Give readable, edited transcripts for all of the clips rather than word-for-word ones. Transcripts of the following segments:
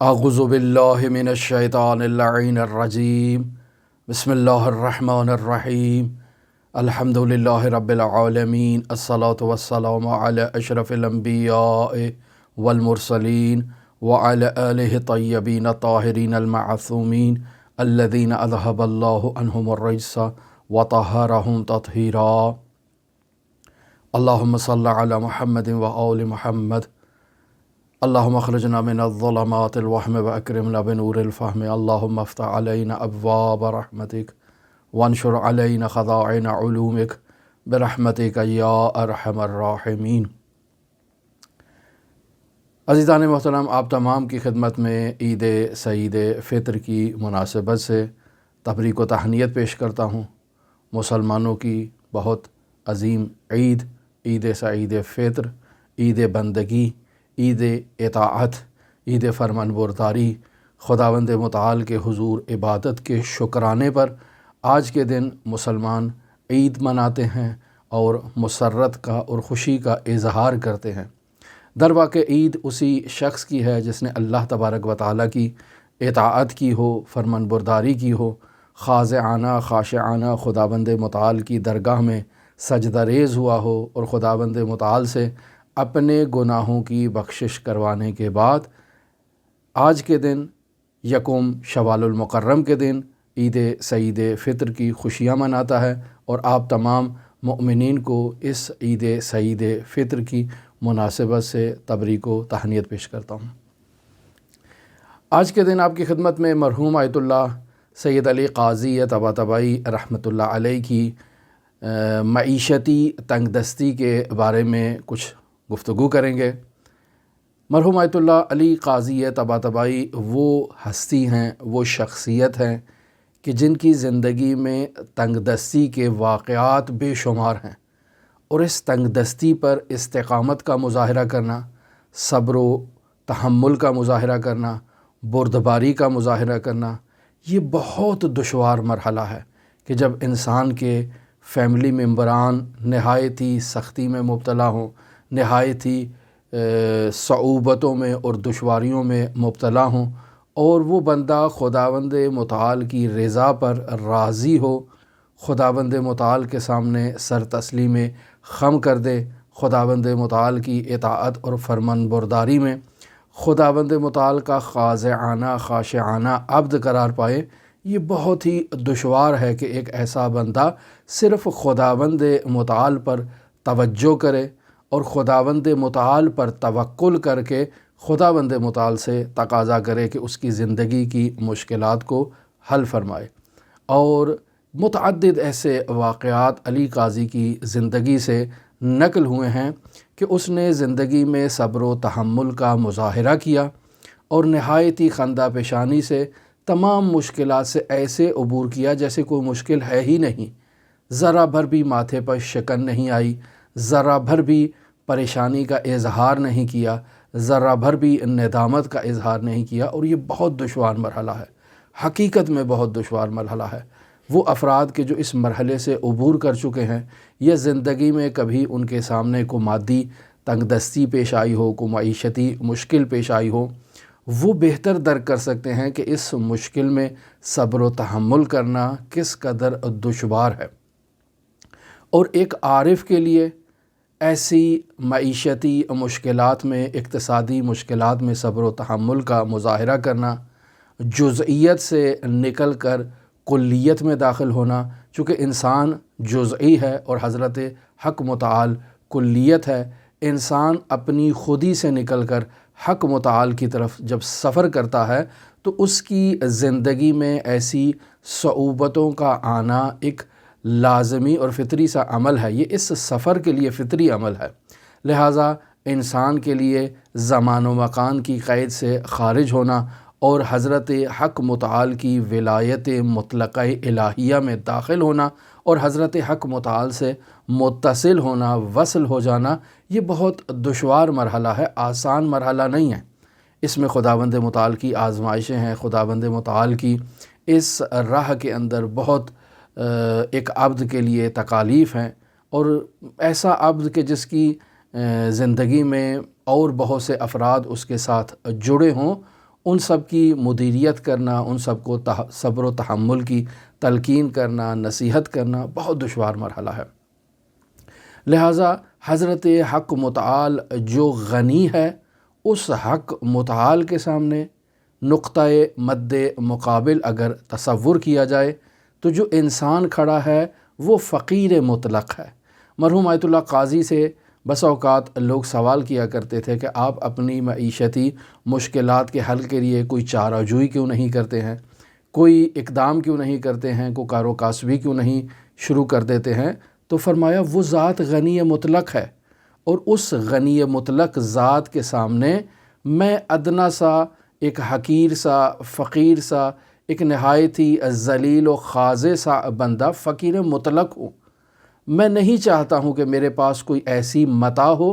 اعوذ باللہ من الشیطان اللعین الرجیم بسم اللہ الرحمن الرحیم الحمد للہ رب العالمین الصلاة والسلام علی اشرف الانبیاء والمرسلین وعلی آلہ طیبین الطاہرین المعصومین الذین اذہب اللہ عنہم الرجس وطہرہم تطہیرا اللہم صلی علی محمد وآل محمد اللہم اخرجنا من الظلمات الوہم واکرمنا بنور الفہم اللہم افتح علینا ابواب رحمتک وانشر علینا خزائن علومک برحمتک یا ارحم الراحمین۔ عزیزان محترم، آپ تمام کی خدمت میں عید سعید فطر کی مناسبت سے تبریک و تہنیت پیش کرتا ہوں۔ مسلمانوں کی بہت عظیم عید سعید فطر، عید بندگی، عید اطاعت، عید فرمان برداری، خداوند متعال کے حضور عبادت کے شکرانے پر آج کے دن مسلمان عید مناتے ہیں اور مسرت کا اور خوشی کا اظہار کرتے ہیں۔ در واقع عید اسی شخص کی ہے جس نے اللہ تبارک و تعالیٰ کی اطاعت کی ہو، فرمان برداری کی ہو، خاضعانہ خاشعانہ خداوند متعال کی درگاہ میں سجدہ ریز ہوا ہو اور خداوند متعال سے اپنے گناہوں کی بخشش کروانے کے بعد آج کے دن یکم شوال المکرم کے دن عید سعید فطر کی خوشیاں مناتا ہے، اور آپ تمام مؤمنین کو اس عید سعید فطر کی مناسبت سے تبریک و تہنیت پیش کرتا ہوں۔ آج کے دن آپ کی خدمت میں مرحوم آیت اللہ سید علی قاضی طباطبائی رحمۃ اللہ علیہ کی معیشتی تنگ دستی کے بارے میں کچھ گفتگو کریں گے۔ مرحوم آیت اللہ علی قاضی طباطبائی وہ ہستی ہیں، وہ شخصیت ہیں کہ جن کی زندگی میں تنگ دستی کے واقعات بے شمار ہیں، اور اس تنگ دستی پر استقامت کا مظاہرہ کرنا، صبر و تحمل کا مظاہرہ کرنا، بردباری کا مظاہرہ کرنا، یہ بہت دشوار مرحلہ ہے کہ جب انسان کے فیملی ممبران نہایت ہی سختی میں مبتلا ہوں، نہایت ہی صعوبتوں میں اور دشواریوں میں مبتلا ہوں، اور وہ بندہ خداوند متعال کی رضا پر راضی ہو، خداوند متعال کے سامنے سر تسلیم خم کر دے، خداوند متعال کی اطاعت اور فرمان برداری میں خداوند متعال کا خاضعانہ خاشعانہ عبد قرار پائے۔ یہ بہت ہی دشوار ہے کہ ایک ایسا بندہ صرف خداوند متعال پر توجہ کرے اور خداوند متعال پر توکل کر کے خداوند متعال سے تقاضا کرے کہ اس کی زندگی کی مشکلات کو حل فرمائے۔ اور متعدد ایسے واقعات علی قاضی کی زندگی سے نقل ہوئے ہیں کہ اس نے زندگی میں صبر و تحمل کا مظاہرہ کیا اور نہایت ہی خندہ پیشانی سے تمام مشکلات سے ایسے عبور کیا جیسے کوئی مشکل ہے ہی نہیں، ذرا بھر بھی ماتھے پر شکن نہیں آئی، ذرا بھر بھی پریشانی کا اظہار نہیں کیا، ذرا بھر بھی ندامت کا اظہار نہیں کیا، اور یہ بہت دشوار مرحلہ ہے، حقیقت میں بہت دشوار مرحلہ ہے۔ وہ افراد کے جو اس مرحلے سے عبور کر چکے ہیں، یہ زندگی میں کبھی ان کے سامنے کو مادی تنگ دستی پیش آئی ہو، کو معیشتی مشکل پیش آئی ہو، وہ بہتر درک کر سکتے ہیں کہ اس مشکل میں صبر و تحمل کرنا کس قدر دشوار ہے۔ اور ایک عارف کے لیے ایسی معیشتی مشکلات میں، اقتصادی مشکلات میں صبر و تحمل کا مظاہرہ کرنا، جزئیت سے نکل کر کلیت میں داخل ہونا، چونکہ انسان جزئی ہے اور حضرت حق متعال کلیت ہے، انسان اپنی خودی سے نکل کر حق متعال کی طرف جب سفر کرتا ہے تو اس کی زندگی میں ایسی صعوبتوں کا آنا ایک لازمی اور فطری سا عمل ہے، یہ اس سفر کے لیے فطری عمل ہے۔ لہٰذا انسان کے لیے زمان و مکان کی قید سے خارج ہونا اور حضرت حق متعال کی ولایت مطلقہ الہیہ میں داخل ہونا اور حضرت حق متعال سے متصل ہونا، وصل ہو جانا، یہ بہت دشوار مرحلہ ہے، آسان مرحلہ نہیں ہے۔ اس میں خداوند متعال کی آزمائشیں ہیں، خداوند متعال کی اس راہ کے اندر بہت ایک عبد کے لیے تکالیف ہیں، اور ایسا عبد کہ جس کی زندگی میں اور بہت سے افراد اس کے ساتھ جڑے ہوں، ان سب کی مدیریت کرنا، ان سب کو صبر و تحمل کی تلقین کرنا، نصیحت کرنا بہت دشوار مرحلہ ہے۔ لہٰذا حضرت حق متعال جو غنی ہے، اس حق متعال کے سامنے نقطۂ مد مقابل اگر تصور کیا جائے تو جو انسان کھڑا ہے وہ فقیر مطلق ہے۔ مرحوم آیت اللہ قاضی سے بس اوقات لوگ سوال کیا کرتے تھے کہ آپ اپنی معیشتی مشکلات کے حل کے لیے کوئی چارہ جوئی کیوں نہیں کرتے ہیں، کوئی اقدام کیوں نہیں کرتے ہیں، کوئی کار و کاسبی کیوں نہیں شروع کر دیتے ہیں؟ تو فرمایا وہ ذات غنی مطلق ہے، اور اس غنی مطلق ذات کے سامنے میں ادنا سا ایک حقیر سا فقیر سا ایک نہایت ہی ذلیل و خاضع سا بندہ فقیر مطلق ہوں۔ میں نہیں چاہتا ہوں کہ میرے پاس کوئی ایسی متاع ہو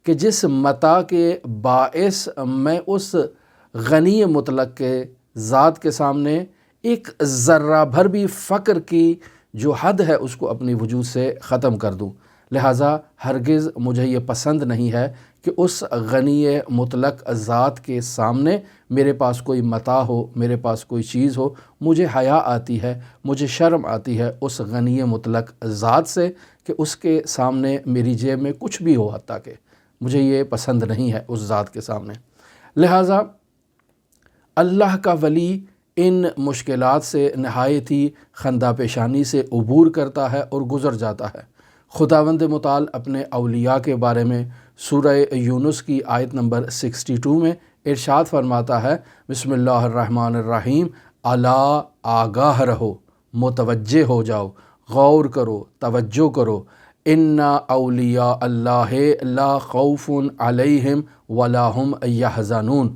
کہ جس متاع کے باعث میں اس غنی مطلق کے ذات کے سامنے ایک ذرہ بھر بھی فقر کی جو حد ہے اس کو اپنی وجود سے ختم کر دوں۔ لہٰذا ہرگز مجھے یہ پسند نہیں ہے کہ اس غنی مطلق ذات کے سامنے میرے پاس کوئی متاع ہو، میرے پاس کوئی چیز ہو۔ مجھے حیا آتی ہے، مجھے شرم آتی ہے اس غنی مطلق ذات سے کہ اس کے سامنے میری جیب میں کچھ بھی ہو، حتیٰ کہ مجھے یہ پسند نہیں ہے اس ذات کے سامنے۔ لہٰذا اللہ کا ولی ان مشکلات سے نہایت ہی خندہ پیشانی سے عبور کرتا ہے اور گزر جاتا ہے۔ خداوند متعال اپنے اولیاء کے بارے میں سورہ یونس کی آیت نمبر 62 میں ارشاد فرماتا ہے، بسم اللہ الرحمن الرحیم، الا آگاہ رہو، متوجہ ہو جاؤ، غور کرو، توجہ کرو، ان اولیاء اللہ لا خوف علیہم ولا هم یحزنون۔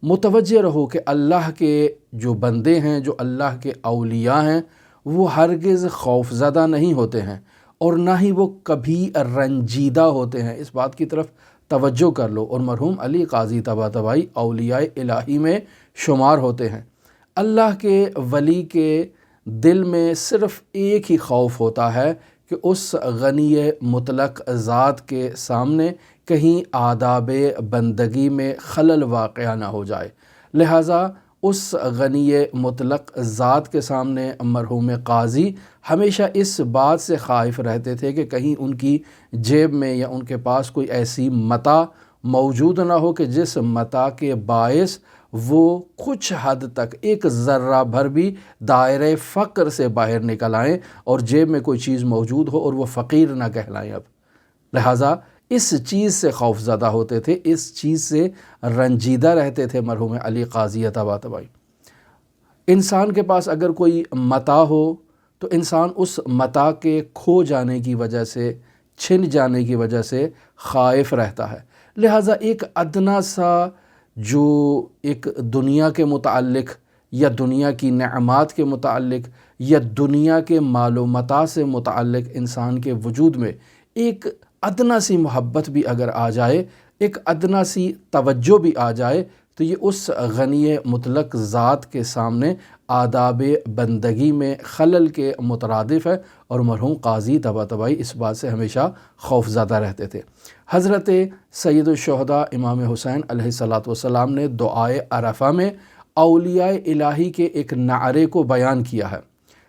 متوجہ رہو کہ اللہ کے جو بندے ہیں، جو اللہ کے اولیاء ہیں، وہ ہرگز خوف زدہ نہیں ہوتے ہیں اور نہ ہی وہ کبھی رنجیدہ ہوتے ہیں۔ اس بات کی طرف توجہ کر لو۔ اور مرحوم علی قاضی طباطبائی اولیاء الہی میں شمار ہوتے ہیں۔ اللہ کے ولی کے دل میں صرف ایک ہی خوف ہوتا ہے کہ اس غنی مطلق ذات کے سامنے کہیں آداب بندگی میں خلل واقع نہ ہو جائے۔ لہٰذا اس غنی مطلق ذات کے سامنے مرحوم قاضی ہمیشہ اس بات سے خائف رہتے تھے کہ کہیں ان کی جیب میں یا ان کے پاس کوئی ایسی متاع موجود نہ ہو کہ جس متاع کے باعث وہ کچھ حد تک ایک ذرہ بھر بھی دائرۂ فقر سے باہر نکل آئیں اور جیب میں کوئی چیز موجود ہو اور وہ فقیر نہ کہلائیں اب۔ لہٰذا اس چیز سے خوف زدہ ہوتے تھے، اس چیز سے رنجیدہ رہتے تھے مرحوم علی قاضی طباطبائی۔ انسان کے پاس اگر کوئی متاع ہو تو انسان اس متاع کے کھو جانے کی وجہ سے، چھن جانے کی وجہ سے خائف رہتا ہے۔ لہٰذا ایک ادنا سا جو ایک دنیا کے متعلق یا دنیا کی نعمات کے متعلق یا دنیا کے مال و متاع سے متعلق انسان کے وجود میں ایک ادنا سی محبت بھی اگر آ جائے، ایک ادنا سی توجہ بھی آ جائے تو یہ اس غنی مطلق ذات کے سامنے آداب بندگی میں خلل کے مترادف ہے، اور مرحوم قاضی طباطبائی اس بات سے ہمیشہ خوف زدہ رہتے تھے۔ حضرت سید الشہداء امام حسین علیہ السلام نے دعائے عرفہ میں اولیاء الہی کے ایک نعرے کو بیان کیا ہے،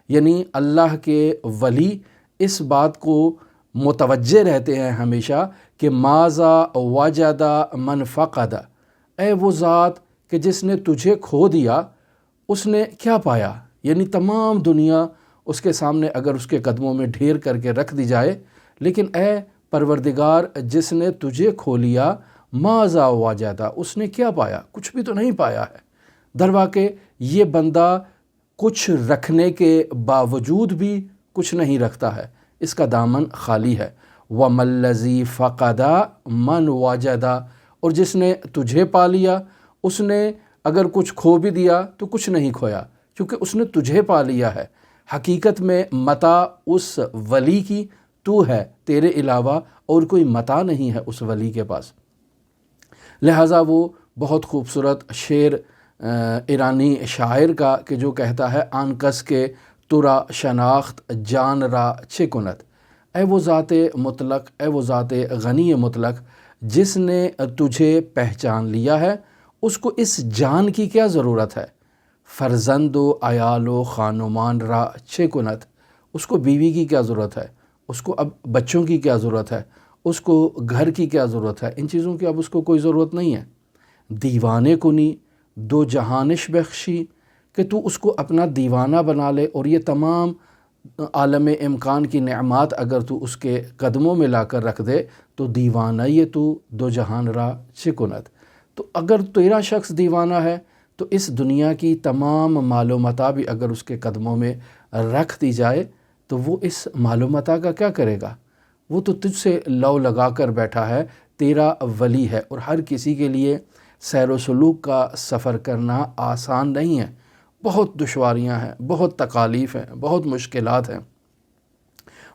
یعنی اللہ کے ولی اس بات کو متوجہ رہتے ہیں ہمیشہ کہ ماذا وجد من فقد، اے وہ ذات کہ جس نے تجھے کھو دیا اس نے کیا پایا، یعنی تمام دنیا اس کے سامنے اگر اس کے قدموں میں ڈھیر کر کے رکھ دی جائے، لیکن اے پروردگار جس نے تجھے کھو لیا ماذا وجد، اس نے کیا پایا؟ کچھ بھی تو نہیں پایا ہے۔ در واقع یہ بندہ کچھ رکھنے کے باوجود بھی کچھ نہیں رکھتا ہے، اس کا دامن خالی ہے۔ وَمَا الَّذِي فَقَدَ مَنْ وَجَدَ، اور جس نے تجھے پا لیا اس نے اگر کچھ کھو بھی دیا تو کچھ نہیں کھویا، کیونکہ اس نے تجھے پا لیا ہے۔ حقیقت میں متاع اس ولی کی تو ہے، تیرے علاوہ اور کوئی متاع نہیں ہے اس ولی کے پاس۔ لہٰذا وہ بہت خوبصورت شعر ایرانی شاعر کا کہ جو کہتا ہے، آن کس کے ترا شناخت جان را چه کند، اے وہ ذات مطلق، اے وہ ذات غنی مطلق جس نے تجھے پہچان لیا ہے اس کو اس جان کی کیا ضرورت ہے؟ فرزند و عیال و خانمان را چه کند، اس کو بیوی کی کیا ضرورت ہے، اس کو اب بچوں کی کیا ضرورت ہے، اس کو گھر کی کیا ضرورت ہے، ان چیزوں کی اب اس کو کوئی ضرورت نہیں ہے۔ دیوانے کنی دو جہانش بخشی، کہ تو اس کو اپنا دیوانہ بنا لے اور یہ تمام عالم امکان کی نعمات اگر تو اس کے قدموں میں لا کر رکھ دے تو دیوانہ یہ تو دو جہان را چه کند۔ تو اگر تیرا شخص دیوانہ ہے تو اس دنیا کی تمام مال و متاع بھی اگر اس کے قدموں میں رکھ دی جائے تو وہ اس مال و متاع کا کیا کرے گا؟ وہ تو تجھ سے لو لگا کر بیٹھا ہے، تیرا ولی ہے، اور ہر کسی کے لیے سیر و سلوک کا سفر کرنا آسان نہیں ہے، بہت دشواریاں ہیں، بہت تکالیف ہیں، بہت مشکلات ہیں۔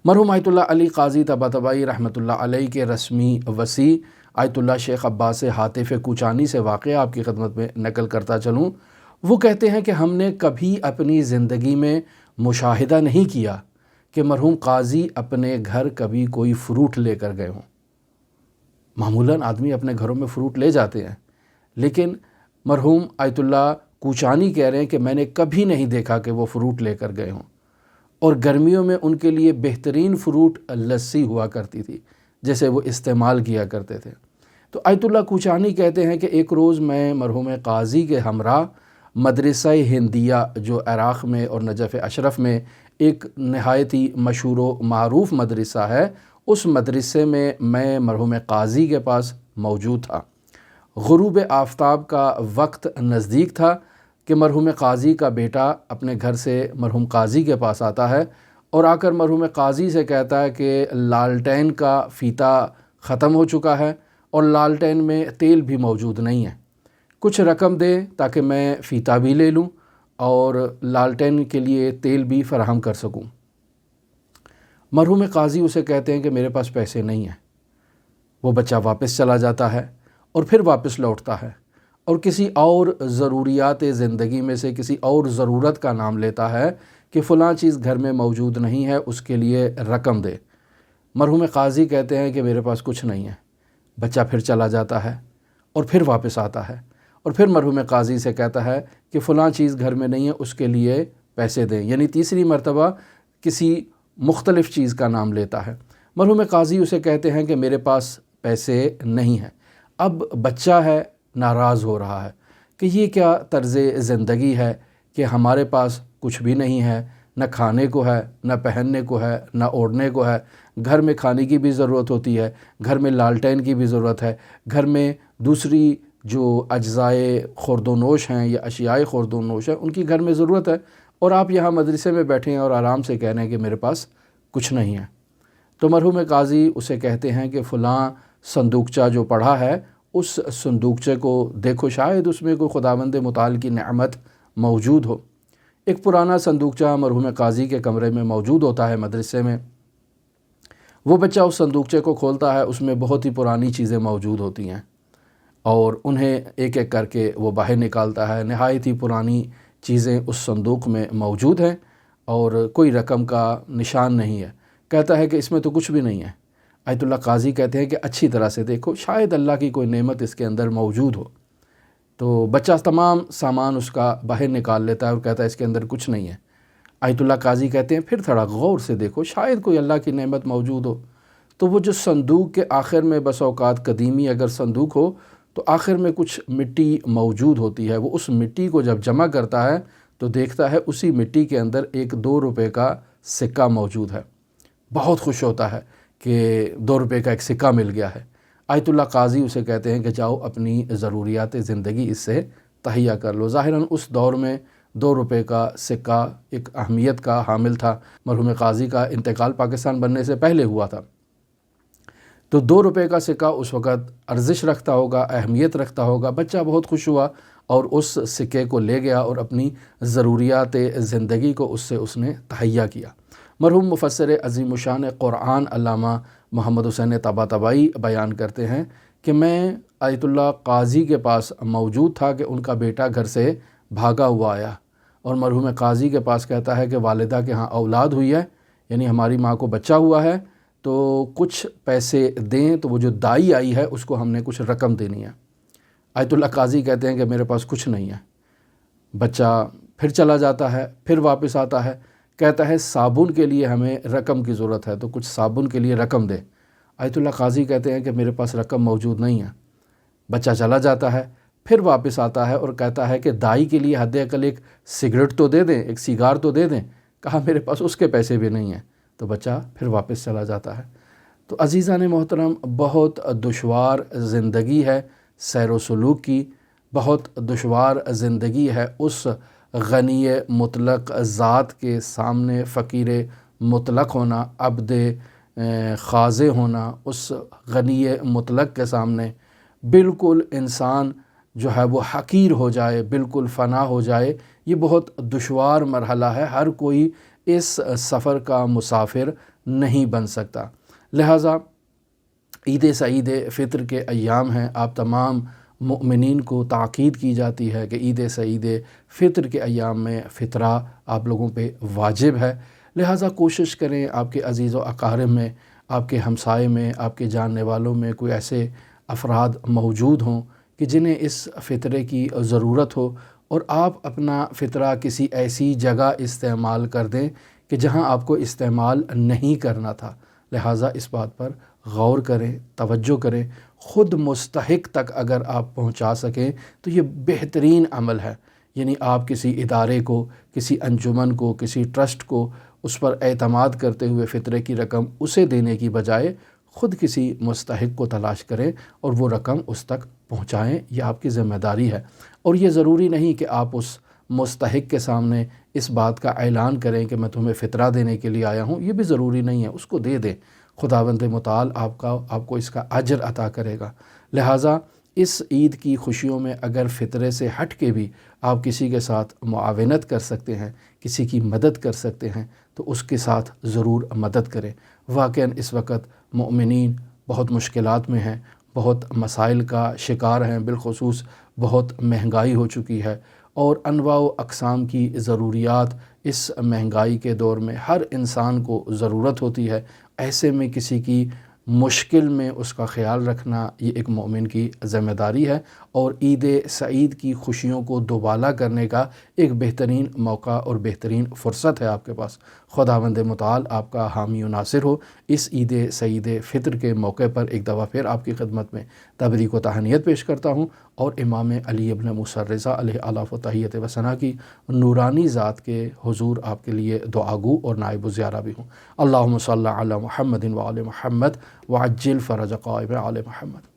مرحوم آیت اللہ علی قاضی طباطبائی رحمۃ اللہ علیہ کے رسمی وصی آیت اللہ شیخ عباس حاتف کوچانی سے واقعہ آپ کی خدمت میں نقل کرتا چلوں۔ وہ کہتے ہیں کہ ہم نے کبھی اپنی زندگی میں مشاہدہ نہیں کیا کہ مرحوم قاضی اپنے گھر کبھی کوئی فروٹ لے کر گئے ہوں۔ معمولاً آدمی اپنے گھروں میں فروٹ لے جاتے ہیں، لیکن مرحوم آیت اللہ کوچانی کہہ رہے ہیں کہ میں نے کبھی نہیں دیکھا کہ وہ فروٹ لے کر گئے ہوں، اور گرمیوں میں ان کے لیے بہترین فروٹ لسی ہوا کرتی تھی جیسے وہ استعمال کیا کرتے تھے۔ تو آیت اللہ کوچانی کہتے ہیں کہ ایک روز میں مرحوم قاضی کے ہمراہ مدرسہ ہندیہ جو عراق میں اور نجف اشرف میں ایک نہایت ہی مشہور و معروف مدرسہ ہے، اس مدرسے میں مرحوم قاضی کے پاس موجود تھا۔ غروب آفتاب کا وقت نزدیک تھا کہ مرحوم قاضی کا بیٹا اپنے گھر سے مرحوم قاضی کے پاس آتا ہے اور آ کر مرحوم قاضی سے کہتا ہے کہ لالٹین کا فیتہ ختم ہو چکا ہے اور لالٹین میں تیل بھی موجود نہیں ہے، کچھ رقم دے تاکہ میں فیتہ بھی لے لوں اور لالٹین کے لیے تیل بھی فراہم کر سکوں۔ مرحوم قاضی اسے کہتے ہیں کہ میرے پاس پیسے نہیں ہیں۔ وہ بچہ واپس چلا جاتا ہے اور پھر واپس لوٹتا ہے اور کسی اور ضروریات زندگی میں سے کسی اور ضرورت کا نام لیتا ہے کہ فلاں چیز گھر میں موجود نہیں ہے، اس کے لیے رقم دے۔ مرحوم قاضی کہتے ہیں کہ میرے پاس کچھ نہیں ہے۔ بچہ پھر چلا جاتا ہے اور پھر واپس آتا ہے اور پھر مرحوم قاضی سے کہتا ہے کہ فلاں چیز گھر میں نہیں ہے، اس کے لیے پیسے دیں، یعنی تیسری مرتبہ کسی مختلف چیز کا نام لیتا ہے۔ مرحوم قاضی اسے کہتے ہیں کہ میرے پاس پیسے نہیں ہیں۔ اب بچہ ہے، ناراض ہو رہا ہے کہ یہ کیا طرز زندگی ہے کہ ہمارے پاس کچھ بھی نہیں ہے، نہ کھانے کو ہے، نہ پہننے کو ہے، نہ اوڑھنے کو ہے۔ گھر میں کھانے کی بھی ضرورت ہوتی ہے، گھر میں لالٹین کی بھی ضرورت ہے، گھر میں دوسری جو اجزائے خورد و نوش ہیں یا اشیائے خورد و نوش ہیں ان کی گھر میں ضرورت ہے، اور آپ یہاں مدرسے میں بیٹھے ہیں اور آرام سے کہہ رہے ہیں کہ میرے پاس کچھ نہیں ہے۔ تو مرحوم قاضی اسے کہتے ہیں کہ فلاں صندوقچہ جو پڑھا ہے اس صندوقچے کو دیکھو، شاید اس میں کوئی خداوند متعال کی نعمت موجود ہو۔ ایک پرانا صندوقچہ مرحوم قاضی کے کمرے میں موجود ہوتا ہے مدرسے میں۔ وہ بچہ اس صندوقچے کو کھولتا ہے، اس میں بہت ہی پرانی چیزیں موجود ہوتی ہیں اور انہیں ایک ایک کر کے وہ باہر نکالتا ہے۔ نہایت ہی پرانی چیزیں اس صندوق میں موجود ہیں اور کوئی رقم کا نشان نہیں ہے۔ کہتا ہے کہ اس میں تو کچھ بھی نہیں ہے۔ آیت اللہ قاضی کہتے ہیں کہ اچھی طرح سے دیکھو، شاید اللہ کی کوئی نعمت اس کے اندر موجود ہو۔ تو بچہ تمام سامان اس کا باہر نکال لیتا ہے اور کہتا ہے اس کے اندر کچھ نہیں ہے۔ آیت اللہ قاضی کہتے ہیں پھر تھوڑا غور سے دیکھو، شاید کوئی اللہ کی نعمت موجود ہو۔ تو وہ جو صندوق کے آخر میں بس اوقات قدیمی اگر صندوق ہو تو آخر میں کچھ مٹی موجود ہوتی ہے، وہ اس مٹی کو جب جمع کرتا ہے تو دیکھتا ہے اسی مٹی کے اندر ایک 2 روپے کا سکہ موجود ہے۔ بہت خوش ہوتا ہے کہ 2 روپے کا ایک سکہ مل گیا ہے۔ آیت اللہ قاضی اسے کہتے ہیں کہ جاؤ اپنی ضروریات زندگی اس سے تہیا کر لو۔ ظاہراً اس دور میں 2 روپے کا سکہ ایک اہمیت کا حامل تھا۔ مرحوم قاضی کا انتقال پاکستان بننے سے پہلے ہوا تھا، تو 2 روپے کا سکہ اس وقت ارزش رکھتا ہوگا، اہمیت رکھتا ہوگا۔ بچہ بہت خوش ہوا اور اس سکے کو لے گیا اور اپنی ضروریات زندگی کو اس نے تہیا کیا۔ مرحوم مفسر عظیم الشان قرآن علامہ محمد حسین طباطبائی بیان کرتے ہیں کہ میں آیت اللہ قاضی کے پاس موجود تھا کہ ان کا بیٹا گھر سے بھاگا ہوا آیا اور مرحوم قاضی کے پاس کہتا ہے کہ والدہ کے ہاں اولاد ہوئی ہے، یعنی ہماری ماں کو بچہ ہوا ہے، تو کچھ پیسے دیں۔ تو وہ جو دائی آئی ہے اس کو ہم نے کچھ رقم دینی ہے۔ آیت اللہ قاضی کہتے ہیں کہ میرے پاس کچھ نہیں ہے، بچہ پھر چلا جاتا ہے، پھر واپس آتا ہے، کہتا ہے صابن کے لیے ہمیں رقم کی ضرورت ہے تو کچھ صابن کے لیے رقم دے۔ آیت اللہ قاضی کہتے ہیں کہ میرے پاس رقم موجود نہیں ہے، بچہ چلا جاتا ہے، پھر واپس آتا ہے اور کہتا ہے کہ دائی کے لیے حد اقل ایک سگریٹ تو دے دیں، ایک سیگار تو دے دیں، کہا میرے پاس اس کے پیسے بھی نہیں ہیں، تو بچہ پھر واپس چلا جاتا ہے۔ تو عزیزان محترم، بہت دشوار زندگی ہے سیر و سلوک کی، بہت دشوار زندگی ہے اس غنی مطلق ذات کے سامنے فقیر مطلق ہونا، عبد خاضع ہونا، اس غنی مطلق کے سامنے بالکل انسان جو ہے وہ حقیر ہو جائے، بالکل فنا ہو جائے۔ یہ بہت دشوار مرحلہ ہے، ہر کوئی اس سفر کا مسافر نہیں بن سکتا۔ لہٰذا عید سعید فطر کے ایام ہیں، آپ تمام مؤمنین کو تاکید کی جاتی ہے کہ عید سعید فطر کے ایام میں فطرہ آپ لوگوں پہ واجب ہے۔ لہٰذا کوشش کریں آپ کے عزیز و اقارب میں، آپ کے ہمسائے میں، آپ کے جاننے والوں میں کوئی ایسے افراد موجود ہوں کہ جنہیں اس فطرے کی ضرورت ہو، اور آپ اپنا فطرہ کسی ایسی جگہ استعمال کر دیں کہ جہاں آپ کو استعمال نہیں کرنا تھا۔ لہٰذا اس بات پر غور کریں، توجہ کریں، خود مستحق تک اگر آپ پہنچا سکیں تو یہ بہترین عمل ہے۔ یعنی آپ کسی ادارے کو، کسی انجمن کو، کسی ٹرسٹ کو اس پر اعتماد کرتے ہوئے فطرے کی رقم اسے دینے کی بجائے خود کسی مستحق کو تلاش کریں اور وہ رقم اس تک پہنچائیں، یہ آپ کی ذمہ داری ہے۔ اور یہ ضروری نہیں کہ آپ اس مستحق کے سامنے اس بات کا اعلان کریں کہ میں تمہیں فطرہ دینے کے لیے آیا ہوں، یہ بھی ضروری نہیں ہے، اس کو دے دیں، خداوند متعال آپ کو اس کا اجر عطا کرے گا۔ لہٰذا اس عید کی خوشیوں میں اگر فطرے سے ہٹ کے بھی آپ کسی کے ساتھ معاونت کر سکتے ہیں، کسی کی مدد کر سکتے ہیں تو اس کے ساتھ ضرور مدد کریں۔ واقعاً اس وقت مؤمنین بہت مشکلات میں ہیں، بہت مسائل کا شکار ہیں، بالخصوص بہت مہنگائی ہو چکی ہے، اور انواع و اقسام کی ضروریات اس مہنگائی کے دور میں ہر انسان کو ضرورت ہوتی ہے۔ ایسے میں کسی کی مشکل میں اس کا خیال رکھنا یہ ایک مومن کی ذمہ داری ہے، اور عید سعید کی خوشیوں کو دوبالا کرنے کا ایک بہترین موقع اور بہترین فرصت ہے آپ کے پاس۔ خداوند متعال آپ کا حامی و ناصر ہو۔ اس عید سعید فطر کے موقع پر ایک دفعہ پھر آپ کی خدمت میں تبریک و تہنیت پیش کرتا ہوں، اور امام علی ابن موسیٰ الرضا علیہ الاف و تحیت و ثنا کی نورانی ذات کے حضور آپ کے لیے دعاگو اور نائب و زیارہ بھی ہوں۔ اللہم صلی علی محمد و آل محمد وعجل فرج قائم آل محمد۔